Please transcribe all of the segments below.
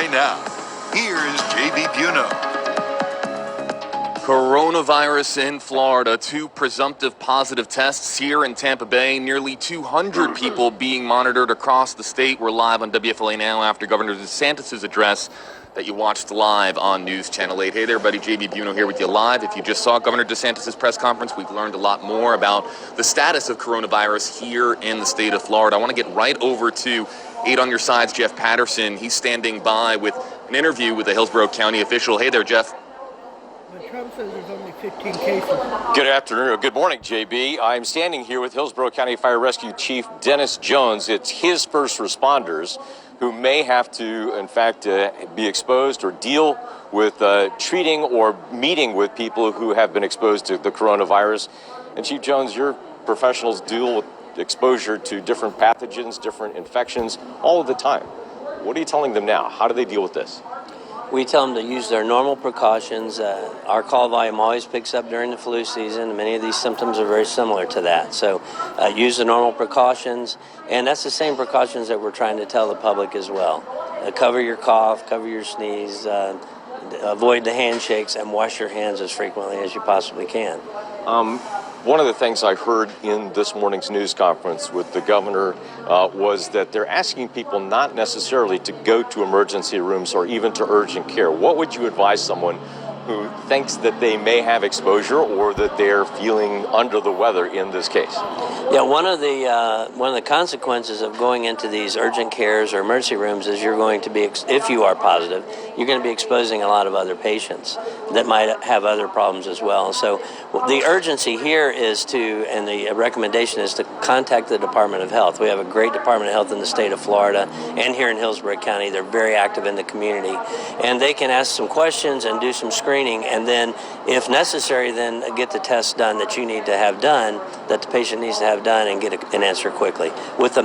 WFLA Now. Here's JB Buno. Coronavirus in Florida. 2 presumptive positive tests here in Tampa Bay. Nearly 200 people being monitored across the state. We're live on WFLA Now after Governor DeSantis' address that you watched live on News Channel 8. Hey there, everybody. JB Buno here with you live. If you just saw Governor DeSantis' press conference, we've learned a lot more about the status of coronavirus here in the state of Florida. I want to get right over to 8 on your sides, Jeff Patterson. He's standing by with an interview with a Hillsborough County official. Hey there, Jeff. Trump says there's only 15 cases. Good afternoon, or good morning, JB. I'm standing here with Hillsborough County Fire Rescue Chief Dennis Jones. It's his first responders who may have to, in fact, be exposed or deal with treating or meeting with people who have been exposed to the coronavirus. And Chief Jones, your professionals deal with exposure to different pathogens, different infections all of the time. What are you telling them now? How do they deal with this? We tell them to use their normal precautions. Our call volume always picks up during the flu season, and many of these symptoms are very similar to that. So use the normal precautions, and that's the same precautions that we're trying to tell the public as well. Cover your cough, cover your sneeze, avoid the handshakes, and wash your hands as frequently as you possibly can. One of the things I heard in this morning's news conference with the governor was that they're asking people not necessarily to go to emergency rooms or even to urgent care. What would you advise someone who thinks that they may have exposure or that they're feeling under the weather in this case? Yeah, one of the consequences of going into these urgent cares or emergency rooms is you're going to be, if you are positive, you're going to be exposing a lot of other patients that might have other problems as well. So the urgency here is to, and the recommendation is to contact the Department of Health. We have a great Department of Health in the state of Florida and here in Hillsborough County. They're very active in the community, and they can ask some questions and do some screening, and then if necessary, then get the test done that you need to have done, that the patient needs to have done, and get an answer quickly with a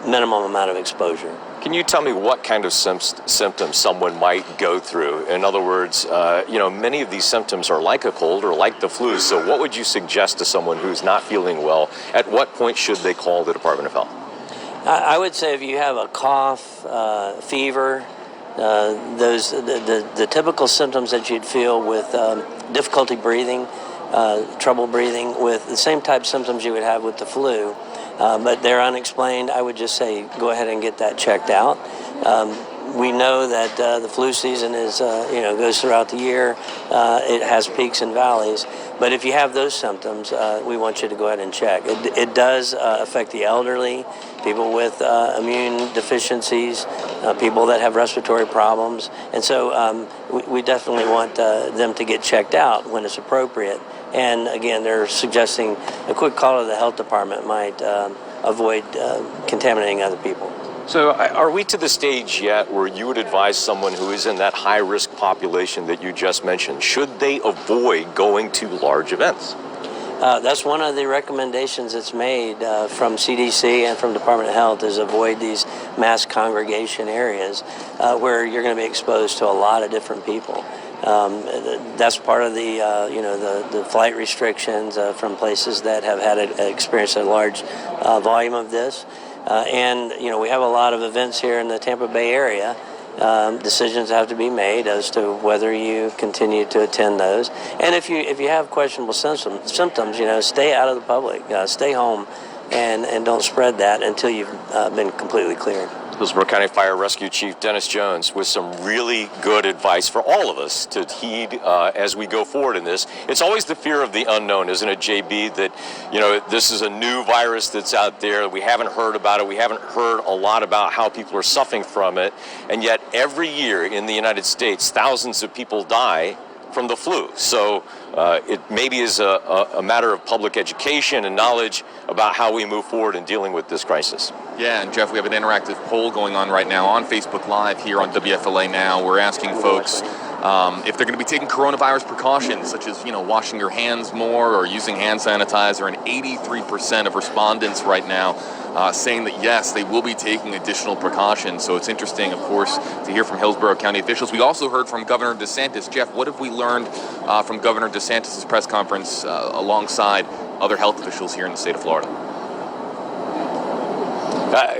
minimum amount of exposure. Can you tell me what kind of symptoms someone might go through? In other words, many of these symptoms are like a cold or like the flu. So what would you suggest to someone who's not feeling well? At what point should they call the Department of Health? I would say if you have a cough, fever, the typical symptoms that you'd feel with difficulty breathing, trouble breathing, with the same type of symptoms you would have with the flu, but they're unexplained, I would just say go ahead and get that checked out. We know that the flu season is, goes throughout the year. It has peaks and valleys. But if you have those symptoms, we want you to go ahead and check. It does affect the elderly, people with immune deficiencies, people that have respiratory problems. And so we definitely want them to get checked out when it's appropriate. And again, they're suggesting a quick call to the health department might avoid contaminating other people. So are we to the stage yet where you would advise someone who is in that high-risk population that you just mentioned, should they avoid going to large events? That's one of the recommendations that's made from CDC and from Department of Health is avoid these mass congregation areas where you're going to be exposed to a lot of different people. That's part of the flight restrictions from places that have had experienced a large volume of this. And we have a lot of events here in the Tampa Bay area. Decisions have to be made as to whether you continue to attend those. And if you have questionable symptoms, stay out of the public, stay home, and don't spread that until you've been completely cleared. Hillsborough County Fire Rescue Chief Dennis Jones with some really good advice for all of us to heed as we go forward in this. It's always the fear of the unknown, isn't it, JB, that, this is a new virus that's out there. We haven't heard about it. We haven't heard a lot about how people are suffering from it. And yet every year in the United States, thousands of people die from the flu. So it maybe is a matter of public education and knowledge about how we move forward in dealing with this crisis. Yeah, and Jeff, we have an interactive poll going on right now on Facebook Live here on WFLA Now. We're asking folks if they're going to be taking coronavirus precautions, such as, washing your hands more or using hand sanitizer, and 83% of respondents right now saying that, yes, they will be taking additional precautions. So it's interesting, of course, to hear from Hillsborough County officials. We also heard from Governor DeSantis. Jeff, what have we learned from Governor DeSantis' press conference alongside other health officials here in the state of Florida?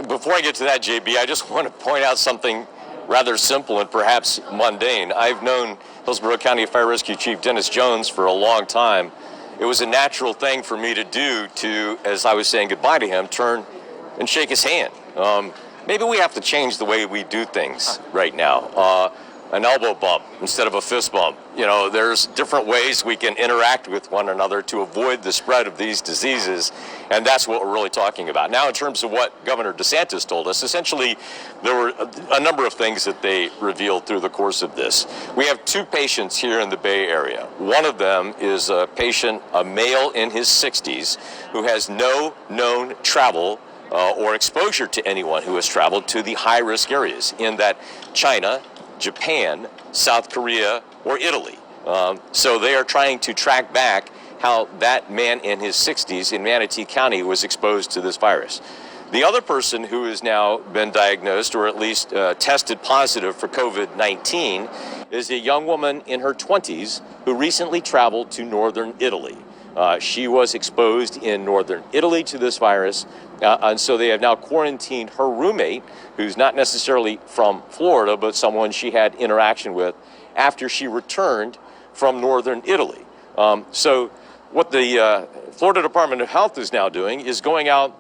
Before I get to that, JB, I just want to point out something rather simple and perhaps mundane. I've known Hillsborough County Fire Rescue Chief Dennis Jones for a long time. It was a natural thing for me to do to, as I was saying goodbye to him, turn and shake his hand. Maybe we have to change the way we do things right now. An elbow bump instead of a fist bump. You know, there's different ways we can interact with one another to avoid the spread of these diseases, and that's what we're really talking about. Now, in terms of what Governor DeSantis told us, essentially there were a number of things that they revealed through the course of this. We have 2 patients here in the Bay Area. One of them is a patient, a male in his 60s, who has no known travel or exposure to anyone who has traveled to the high-risk areas in that China, Japan, South Korea, or Italy. So they are trying to track back how that man in his 60s in Manatee County was exposed to this virus. The other person who has now been diagnosed, or at least tested positive for COVID-19, is a young woman in her 20s who recently traveled to northern Italy. She was exposed in northern Italy to this virus, and so they have now quarantined her roommate, who's not necessarily from Florida, but someone she had interaction with after she returned from northern Italy. So what the Florida Department of Health is now doing is going out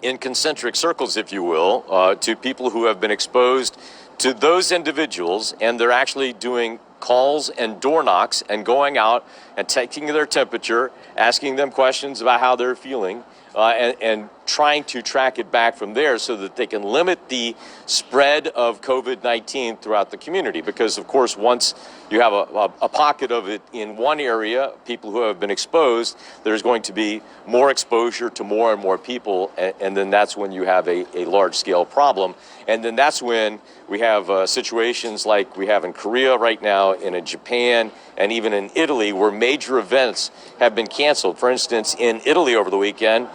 in concentric circles, if you will, to people who have been exposed to those individuals, and they're actually doing calls and door knocks and going out and taking their temperature, asking them questions about how they're feeling, and trying to track it back from there so that they can limit the spread of COVID-19 throughout the community. Because, of course, once you have a pocket of it in one area, people who have been exposed, there's going to be more exposure to more and more people, and then that's when you have a large-scale problem. And then that's when we have situations like we have in Korea right now, and in Japan, and even in Italy, where major events have been canceled. For instance, in Italy over the weekend,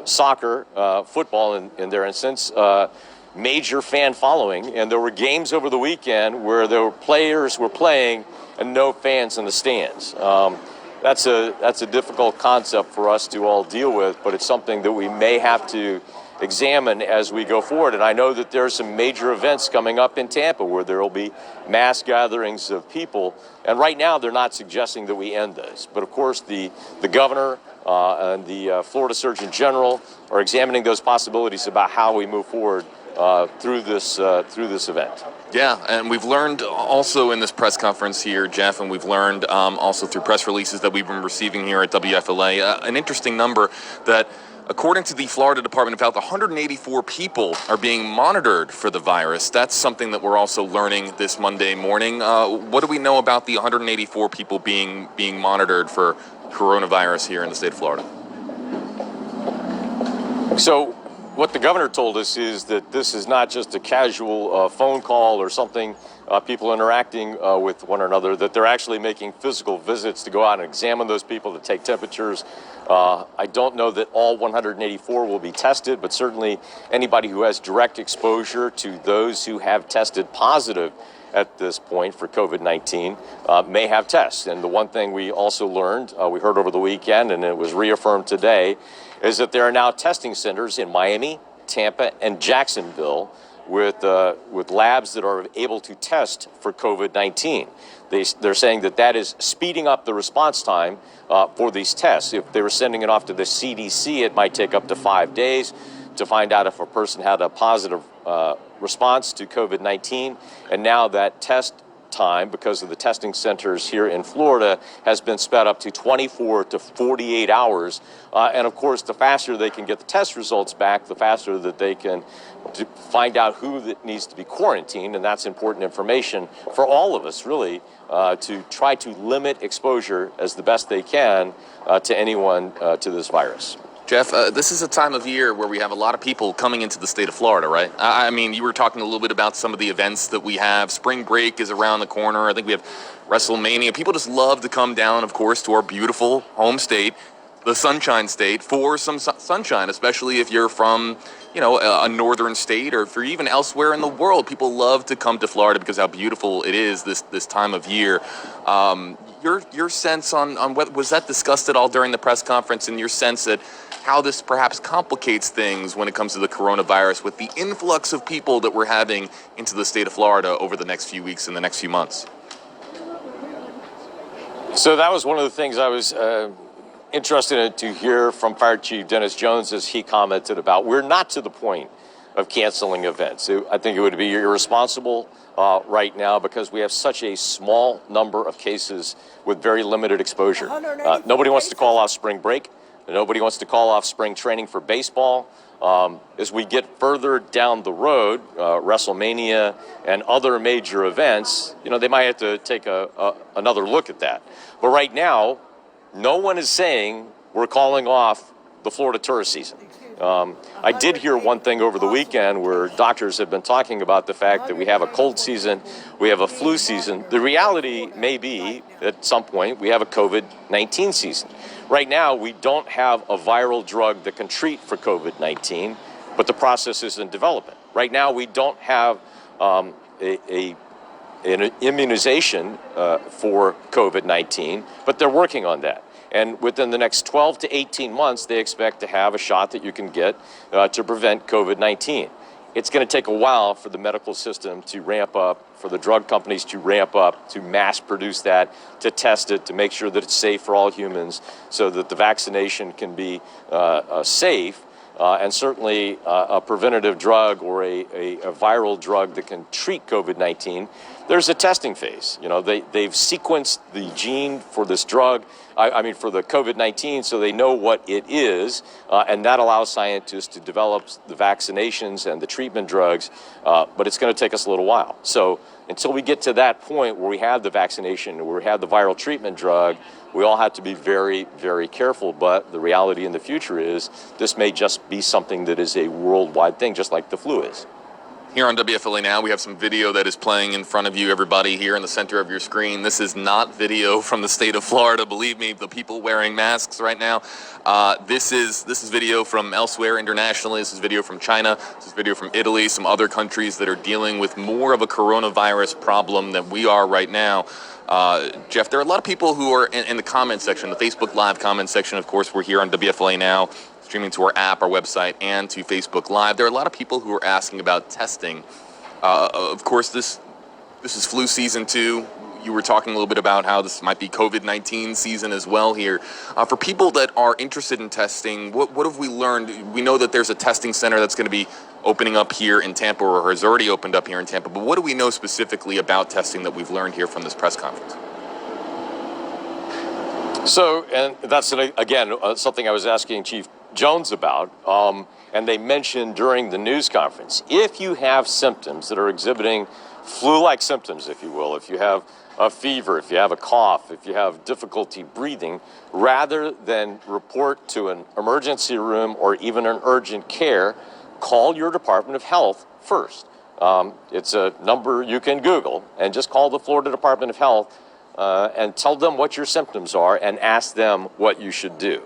soccer, football in their instance, major fan following, and there were games over the weekend where there were players were playing and no fans in the stands. That's a difficult concept for us to all deal with, but it's something that we may have to examine as we go forward. And I know that there are some major events coming up in Tampa where there will be mass gatherings of people, and right now they're not suggesting that we end those. But of course the governor and the Florida Surgeon General are examining those possibilities about how we move forward through this event. Yeah, and we've learned also in this press conference here, Jeff, and we've learned also through press releases that we've been receiving here at WFLA, an interesting number that, according to the Florida Department of Health, 184 people are being monitored for the virus. That's something that we're also learning this Monday morning. What do we know about the 184 people being monitored for coronavirus here in the state of Florida? So what the governor told us is that this is not just a casual phone call or something, people interacting with one another, that they're actually making physical visits to go out and examine those people, to take temperatures. I don't know that all 184 will be tested, but certainly anybody who has direct exposure to those who have tested positive at this point for COVID-19 may have tests. And the one thing we also learned, we heard over the weekend, and it was reaffirmed today, is that there are now testing centers in Miami, Tampa, and Jacksonville with labs that are able to test for COVID-19. They're saying that is speeding up the response time for these tests. If they were sending it off to the CDC, it might take up to 5 days to find out if a person had a positive response to COVID-19. And now that test time, because of the testing centers here in Florida, has been sped up to 24 to 48 hours. And of course, the faster they can get the test results back, the faster that they can find out who that needs to be quarantined. And that's important information for all of us, really, to try to limit exposure as the best they can to anyone to this virus. Jeff, this is a time of year where we have a lot of people coming into the state of Florida, right? I mean, you were talking a little bit about some of the events that we have. Spring break is around the corner. I think we have WrestleMania. People just love to come down, of course, to our beautiful home state, the Sunshine State, for some sunshine, especially if you're from, a northern state, or if you're even elsewhere in the world. People love to come to Florida because how beautiful it is this time of year. your sense on what was that discussed at all during the press conference, and your sense that how this perhaps complicates things when it comes to the coronavirus with the influx of people that we're having into the state of Florida over the next few weeks and the next few months? So that was one of the things I was interested to hear from Fire Chief Dennis Jones as he commented about. We're not to the point of canceling events. I think it would be irresponsible right now because we have such a small number of cases with very limited exposure. Nobody wants to call off spring break. Nobody wants to call off spring training for baseball. As we get further down the road, WrestleMania and other major events, they might have to take another look at that. But right now, no one is saying we're calling off the Florida tourist season. I did hear one thing over the weekend where doctors have been talking about the fact that we have a cold season, we have a flu season. The reality may be at some point we have a COVID-19 season. Right now, we don't have a viral drug that can treat for COVID-19, but the process is in development. Right now, we don't have an immunization for COVID-19, but they're working on that. And within the next 12 to 18 months, they expect to have a shot that you can get to prevent COVID-19. It's going to take a while for the medical system to ramp up, for the drug companies to ramp up, to mass produce that, to test it, to make sure that it's safe for all humans so that the vaccination can be safe. And certainly a preventative drug or a viral drug that can treat COVID-19, there's a testing phase. They've sequenced the gene for this drug, for the COVID-19, so they know what it is, and that allows scientists to develop the vaccinations and the treatment drugs, but it's going to take us a little while. So until we get to that point where we have the vaccination, where we have the viral treatment drug, we all have to be very, very careful. But the reality in the future is this may just be something that is a worldwide thing, just like the flu is. Here on WFLA Now, we have some video that is playing in front of you, everybody, here in the center of your screen. This is not video from the state of Florida. Believe me, the people wearing masks right now. This is video from elsewhere internationally. This is video from China. This is video from Italy, some other countries that are dealing with more of a coronavirus problem than we are right now. Jeff, there are a lot of people who are in the comment section, the Facebook Live comment section. Of course, we're here on WFLA Now, streaming to our app, our website, and to Facebook Live. There are a lot of people who are asking about testing. Of course, this is flu season 2. You were talking a little bit about how this might be COVID-19 season as well here. For people that are interested in testing, what have we learned? We know that there's a testing center that's going to be opening up here in Tampa, or has already opened up here in Tampa. But what do we know specifically about testing that we've learned here from this press conference? So, and that's, again, something I was asking Chief Jones about, and they mentioned during the news conference, if you have symptoms that are exhibiting flu-like symptoms, if you will, if you have a fever, if you have a cough, if you have difficulty breathing, rather than report to an emergency room or even an urgent care, call your Department of Health first. It's a number you can Google, and just call the Florida Department of Health and tell them what your symptoms are and ask them what you should do.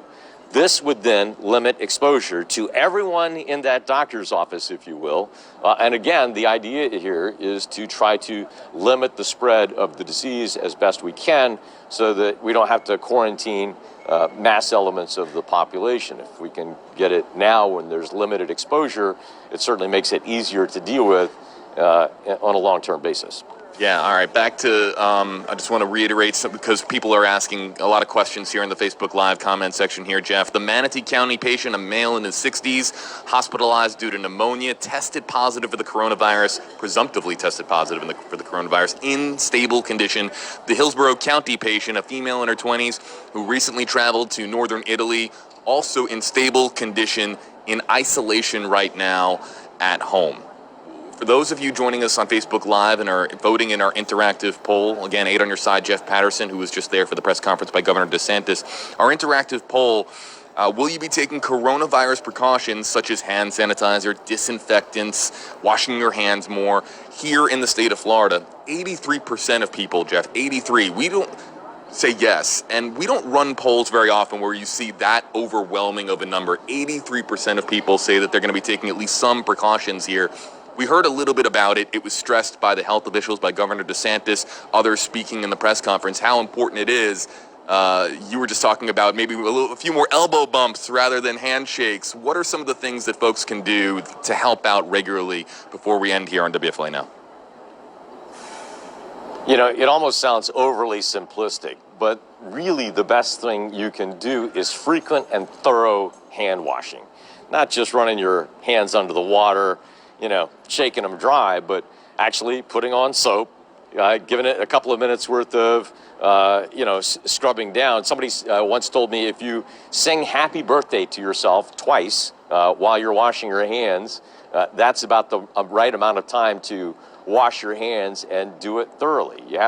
This would then limit exposure to everyone in that doctor's office, if you will. And again, the idea here is to try to limit the spread of the disease as best we can so that we don't have to quarantine mass elements of the population. If we can get it now when there's limited exposure, it certainly makes it easier to deal with on a long-term basis. Yeah, all right, back to, I just want to reiterate some, because people are asking a lot of questions here in the Facebook Live comment section here, Jeff. The Manatee County patient, a male in his 60s, hospitalized due to pneumonia, tested positive for the coronavirus, presumptively tested positive for the coronavirus, in stable condition. The Hillsborough County patient, a female in her 20s, who recently traveled to northern Italy, also in stable condition, in isolation right now at home. For those of you joining us on Facebook Live and are voting in our interactive poll, again, 8 on your side, Jeff Patterson, who was just there for the press conference by Governor DeSantis, our interactive poll, will you be taking coronavirus precautions such as hand sanitizer, disinfectants, washing your hands more here in the state of Florida? 83% of people, Jeff, 83. We don't say yes, and we don't run polls very often where you see that overwhelming of a number. 83% of people say that they're going to be taking at least some precautions here We heard a little bit about it. It was stressed by the health officials, by Governor DeSantis, others speaking in the press conference, how important it is. You were just talking about maybe a few more elbow bumps rather than handshakes. What are some of the things that folks can do to help out regularly before we end here on WFLA Now? You know, it almost sounds overly simplistic, but really the best thing you can do is frequent and thorough hand washing. Not just running your hands under the water, shaking them dry, but actually putting on soap, giving it a couple of minutes worth of, scrubbing down. Somebody once told me if you sing happy birthday to yourself twice while you're washing your hands, that's about the right amount of time to wash your hands and do it thoroughly. You have